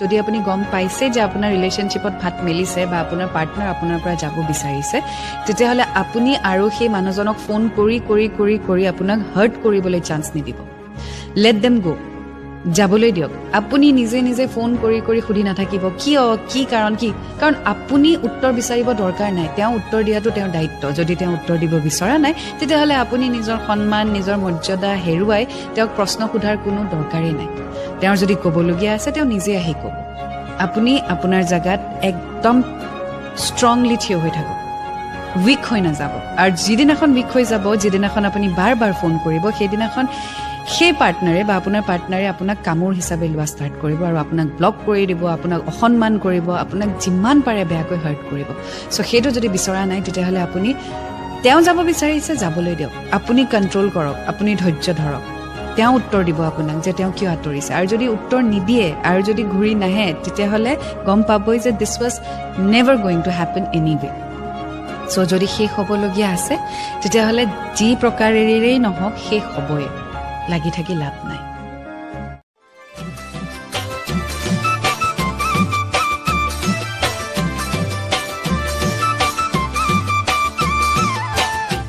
যদি আপুনি গম পাইছে যে আপোনাৰ ৰিলেশ্যনশ্বিপত ভাত মেলিছে বা আপোনাৰ পাৰ্টনাৰ আপোনাৰ পৰা যাব বিচাৰিছে, তেতিয়াহ'লে আপুনি আৰু সেই মানুহজনক ফোন কৰি কৰি কৰি কৰি আপোনাক হাৰ্ট কৰিবলৈ চান্স নিদিব। লেট দেম গো, যাবলৈ দিয়ক। আপুনি নিজে নিজে ফোন কৰি কৰি সুধি নাথাকিব কিয়, কি কাৰণ, কি কাৰণ আপুনি উত্তৰ বিচাৰিব দৰকাৰ নাই। তেওঁ উত্তৰ দিয়াটো তেওঁৰ দায়িত্ব। যদি তেওঁ উত্তৰ দিব বিচৰা নাই, তেতিয়াহ'লে আপুনি নিজৰ সন্মান, নিজৰ মৰ্যাদা হেৰুৱাই তেওঁক প্ৰশ্ন সোধাৰ কোনো দৰকাৰেই নাই। তেওঁৰ যদি ক'বলগীয়া আছে, তেওঁ নিজে আহি ক'ব। আপুনি আপোনাৰ জেগাত একদম ষ্ট্ৰংলি থিয় হৈ থাকক, উইক হৈ নাযাব। আৰু যিদিনাখন উইক হৈ যাব, যিদিনাখন আপুনি বাৰ বাৰ ফোন কৰিব, সেইদিনাখন সেই পাৰ্টনাৰে বা আপোনাৰ পাৰ্টনাৰে আপোনাক কামোৰ হিচাপে লোৱা ষ্টাৰ্ট কৰিব আৰু আপোনাক ব্লক কৰি দিব, আপোনাক অসন্মান কৰিব, আপোনাক যিমান পাৰে বেয়াকৈ হাৰ্ট কৰিব। চ' সেইটো যদি বিচৰা নাই, তেতিয়াহ'লে আপুনি তেওঁ যাব বিচাৰিছে, যাবলৈ দিয়ক। আপুনি কণ্ট্ৰল কৰক, আপুনি ধৈৰ্য ধৰক। তেওঁ উত্তৰ দিব আপোনাক যে তেওঁ কিয় আঁতৰিছে। আৰু যদি উত্তৰ নিদিয়ে আৰু যদি ঘূৰি নাহে, তেতিয়াহ'লে গম পাবই যে this was never going to happen anyway. So' যদি শেষ হ'বলগীয়া আছে, তেতিয়াহ'লে যি প্ৰকাৰেৰেই নহওক শেষ হ'বই, লাগি থাকি লাভ নাই।